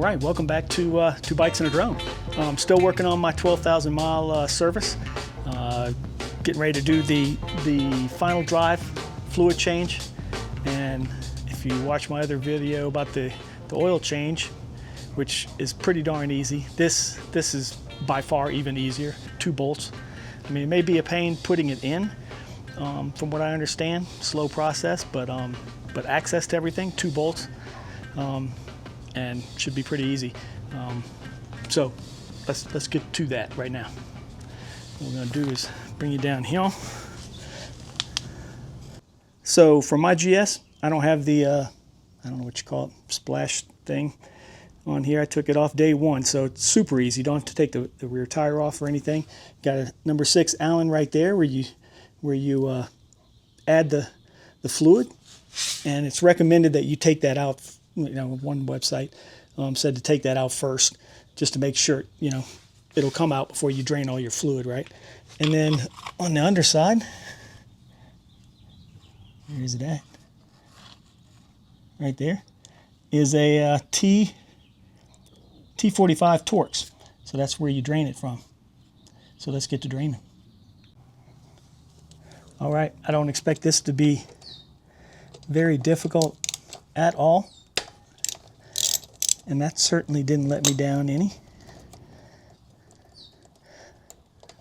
right, welcome back to Two Bikes and a Drone. I'm still working on my 12,000 mile service. Getting ready to do the final drive fluid change. And if you watch my other video about the oil change, which is pretty darn easy, this is by far even easier. 2 bolts. I mean, it may be a pain putting it in, from what I understand, slow process, but access to everything, 2 bolts. And should be pretty easy. So let's get to that right now. What we're gonna do is bring you down here. So for my GS, I don't have the, I don't know what you call it, splash thing on here. I took it off day 1, so it's super easy. You don't have to take the rear tire off or anything. Got a number 6 Allen right there where you add the fluid, and it's recommended that you take that out. You know, one website said to take that out first, just to make sure, you know, it'll come out before you drain all your fluid, right? And then on the underside, where is it at? Right there is a T45 Torx. So that's where you drain it from. So let's get to draining. All right, I don't expect this to be very difficult at all. And that certainly didn't let me down any.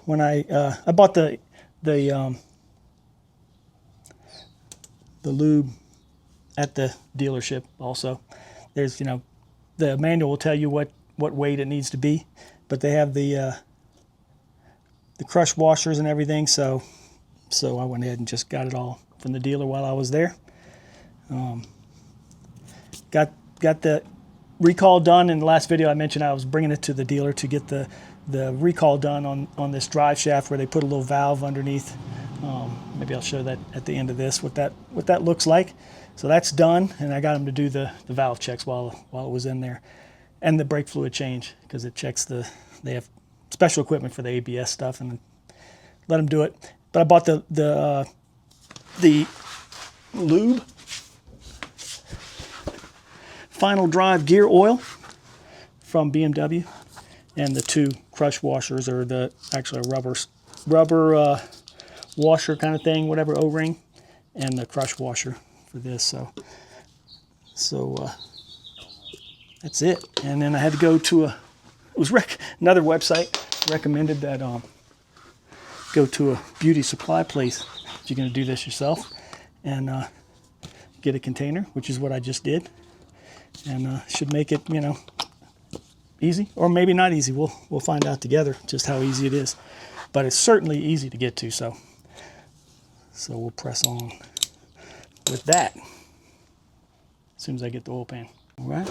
When I bought the lube at the dealership also. There's, you know, the manual will tell you what weight it needs to be, but they have the crush washers and everything, so I went ahead and just got it all from the dealer while I was there. Got the recall done. In the last video I mentioned I was bringing it to the dealer to get the recall done on this drive shaft where they put a little valve underneath. Maybe I'll show that at the end of this, what that looks like. So that's done, and I got them to do the valve checks while it was in there, and the brake fluid change, because it checks they have special equipment for the ABS stuff, and let them do it. But I bought the lube final drive gear oil from BMW, and the 2 crush washers, or actually a rubber washer kind of thing, whatever, O-ring, and the crush washer for this. So that's it. And then I had to go to another website recommended that go to a beauty supply place if you're going to do this yourself, and get a container, which is what I just did. And should make it, you know, easy, or maybe not easy. We'll find out together just how easy it is. But it's certainly easy to get to, so we'll press on with that as soon as I get the oil pan. All right.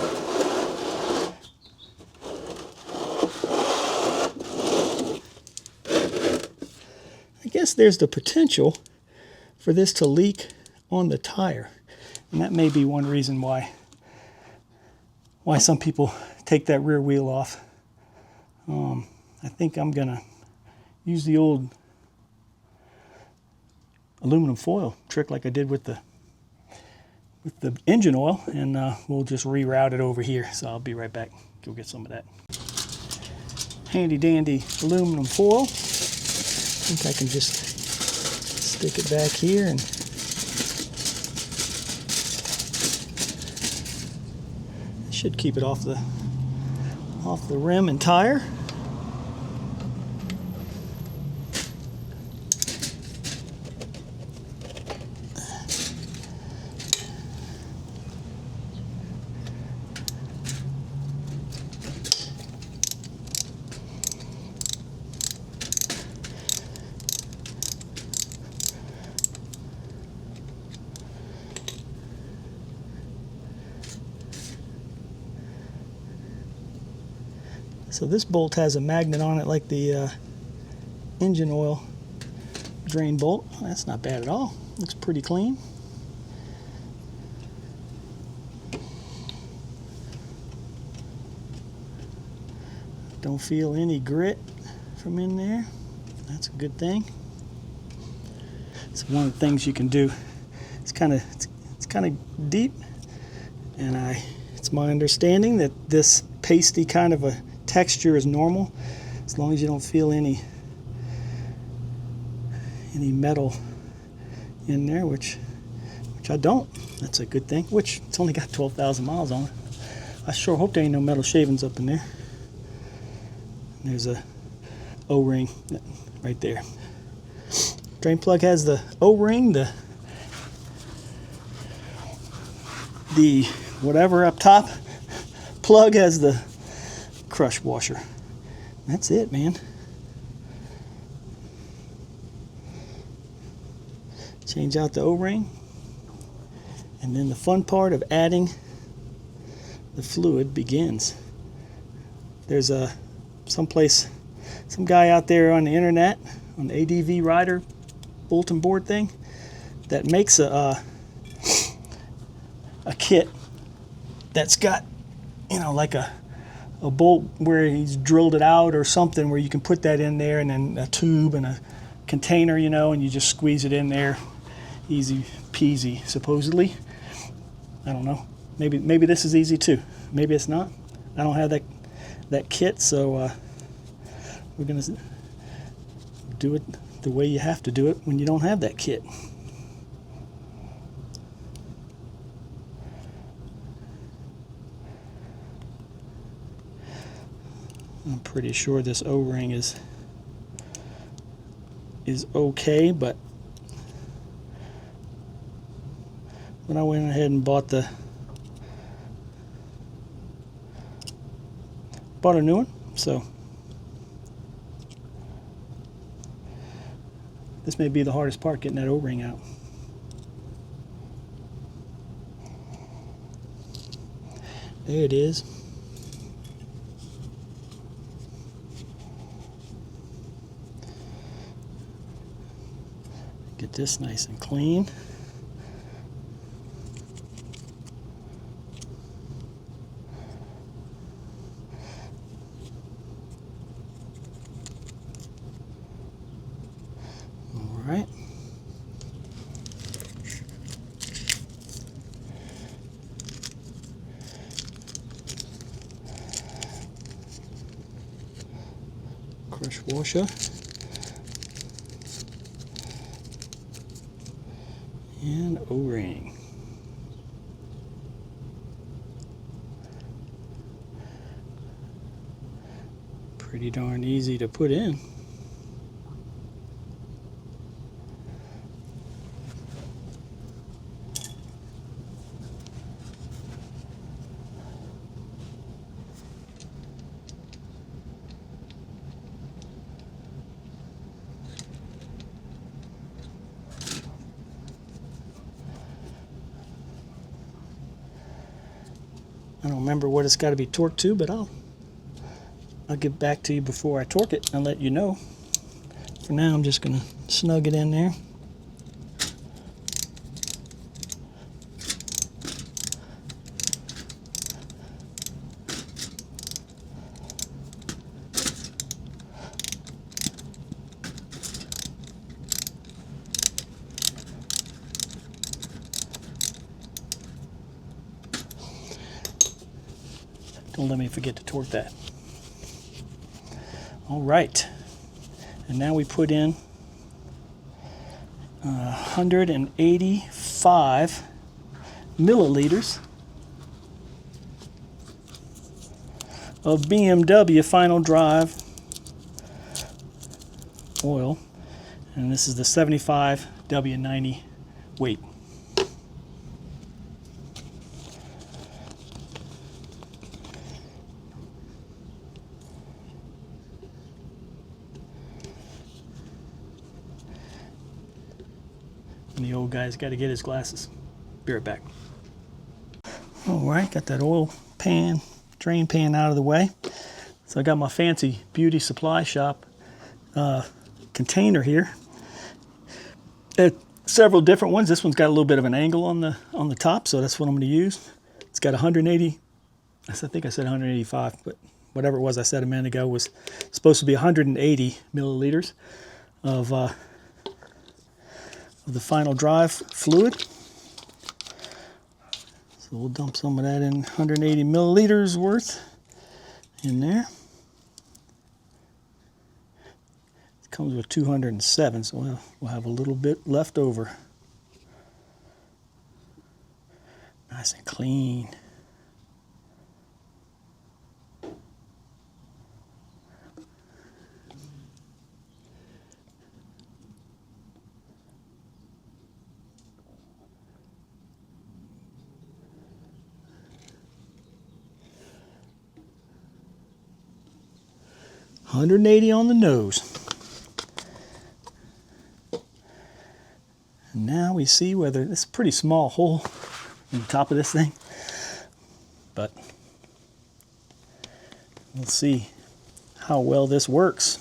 I guess there's the potential for this to leak on the tire, and that may be one reason why some people take that rear wheel off. I think I'm gonna use the old aluminum foil trick like I did with the engine oil, and we'll just reroute it over here. So I'll be right back. Go get some of that. Handy dandy aluminum foil. I think I can just stick it back here, and should keep it off the rim and tire. So this bolt has a magnet on it like the engine oil drain bolt. That's not bad at all. Looks pretty clean. Don't feel any grit from in there. That's a good thing. So one of the things you can do, it's kind of deep, and I It's my understanding that this pasty kind of a texture is normal, as long as you don't feel any metal in there, which I don't. That's a good thing. Which it's only got 12,000 miles on it. I sure hope there ain't no metal shavings up in there. There's a O-ring right there. Drain plug has the O-ring, the whatever up top. Plug has the crush washer. That's it, man. Change out the O-ring, and then the fun part of adding the fluid begins. There's some guy out there on the internet, on the ADV Rider bulletin board thing, that makes a kit that's got, you know, like a bolt where he's drilled it out or something, where you can put that in there, and then a tube and a container, you know, and you just squeeze it in there. Easy peasy, supposedly. I don't know. Maybe this is easy too. Maybe it's not. I don't have that kit, so we're gonna do it the way you have to do it when you don't have that kit. I'm pretty sure this O-ring is okay, but when I went ahead and bought a new one, so this may be the hardest part, getting that O-ring out. There it is. Get this nice and clean. Right. Crush washer. And O-ring. Pretty darn easy to put in. I don't remember what it's got to be torqued to, but I'll get back to you before I torque it and let you know. For now, I'm just going to snug it in there. Don't let me forget to torque that. All right, and now we put in 185 milliliters of BMW Final Drive oil, and this is the 75 W90 weight. And the old guy's got to get his glasses. Be right back. All right, got that oil pan, drain pan out of the way. So I got my fancy beauty supply shop container here. Several different ones. This one's got a little bit of an angle on the top, so that's what I'm going to use. It's got 180. I think I said 185, but whatever it was I said a minute ago was supposed to be 180 milliliters of the Final Drive fluid. So So we'll dump some of that in, 180 milliliters worth in there. It comes with 207, so we'll have a little bit left over. Nice and clean. $180 on the nose. And now we see whether it's a pretty small hole in the top of this thing, but we'll see how well this works.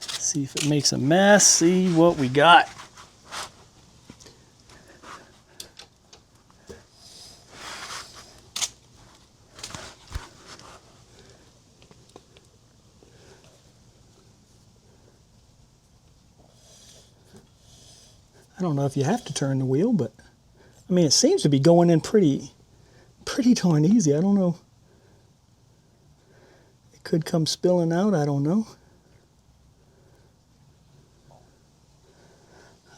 See if it makes a mess, see what we got. I don't know if you have to turn the wheel, but I mean, it seems to be going in pretty darn easy. I don't know. It could come spilling out. I don't know.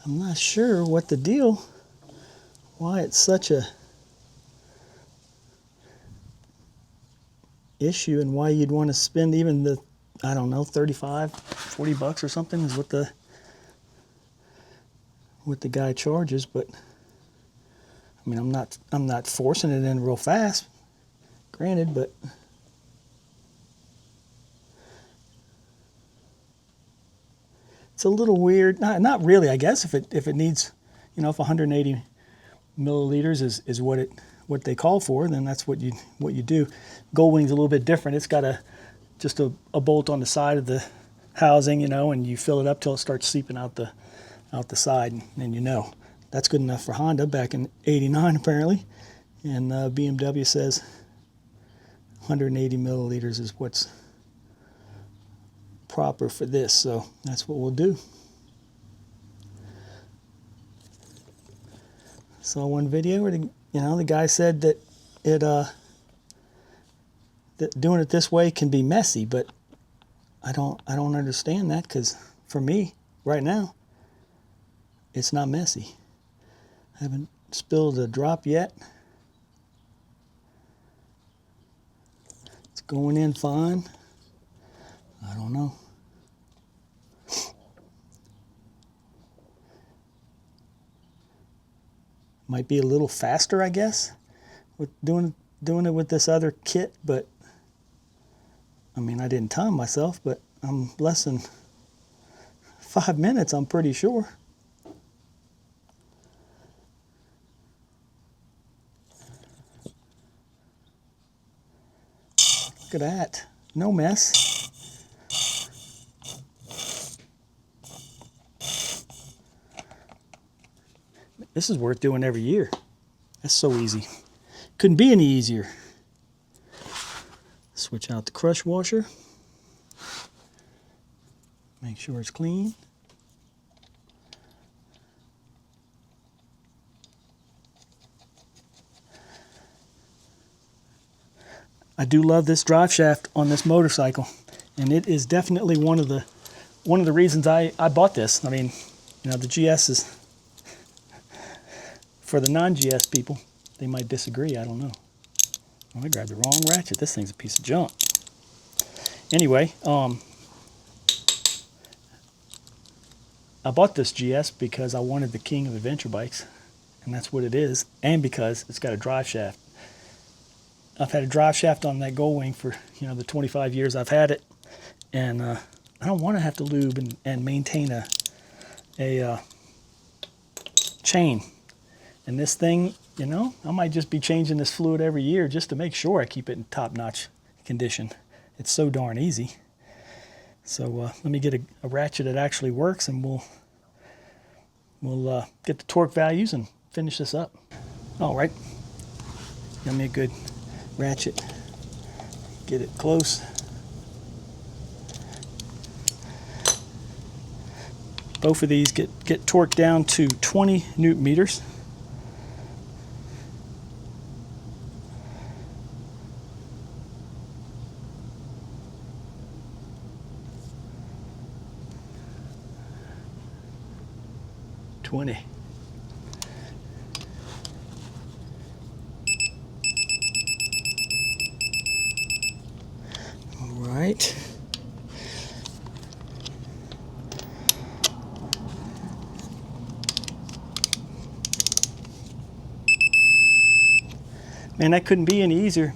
I'm not sure what the deal, why it's such a issue and why you'd want to spend even the, I don't know, 35, 40 bucks or something is what the guy charges. But I mean, I'm not forcing it in real fast, granted, but it's a little weird. Not really, I guess, if it needs, you know, if 180 milliliters is what they call for, then that's what you do. Goldwing's a little bit different. It's got just a bolt on the side of the housing, you know, and you fill it up till it starts seeping out the side, and you know. That's good enough for Honda back in '89 apparently, and BMW says 180 milliliters is what's proper for this, so that's what we'll do. Saw one video where the guy said that that doing it this way can be messy, but I don't understand that, because for me right now it's not messy. I haven't spilled a drop yet. It's going in fine. I don't know. Might be a little faster, I guess, with doing it with this other kit, but I mean, I didn't time myself, but I'm less than 5 minutes, I'm pretty sure. Look at that. No mess. This is worth doing every year. That's so easy. Couldn't be any easier. Switch out the crush washer. Make sure it's clean. I do love this drive shaft on this motorcycle, and it is definitely one of the reasons I bought this. I mean, you know, the GS is, for the non-GS people, they might disagree, I don't know. Well, I grabbed the wrong ratchet. This thing's a piece of junk. Anyway, I bought this GS because I wanted the king of adventure bikes, and that's what it is, and because it's got a drive shaft. I've had a drive shaft on that Goldwing for, you know, the 25 years I've had it, and I don't want to have to lube and maintain a chain. And this thing, you know, I might just be changing this fluid every year just to make sure I keep it in top-notch condition. It's so darn easy. So let me get a ratchet that actually works, and we'll get the torque values and finish this up. All right, give me a good ratchet. Get it close. Both of these get torqued down to 20 newton meters. 20. All right. Man, that couldn't be any easier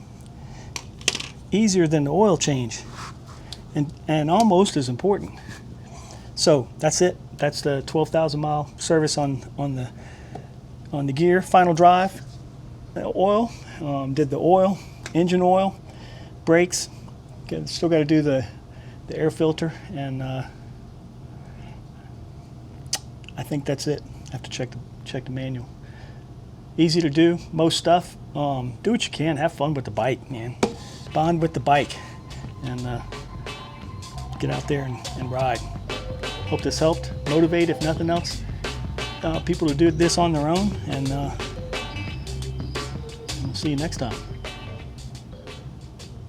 than the oil change, and almost as important. So that's it. That's the 12,000 mile service on the gear. Final drive, oil. Did the oil, engine oil, brakes. Still got to do the air filter, and I think that's it. I have to check the manual. Easy to do, most stuff. Do what you can. Have fun with the bike, man. Bond with the bike, and get out there and ride. Hope this helped. Motivate, if nothing else, people to do this on their own. And we'll see you next time.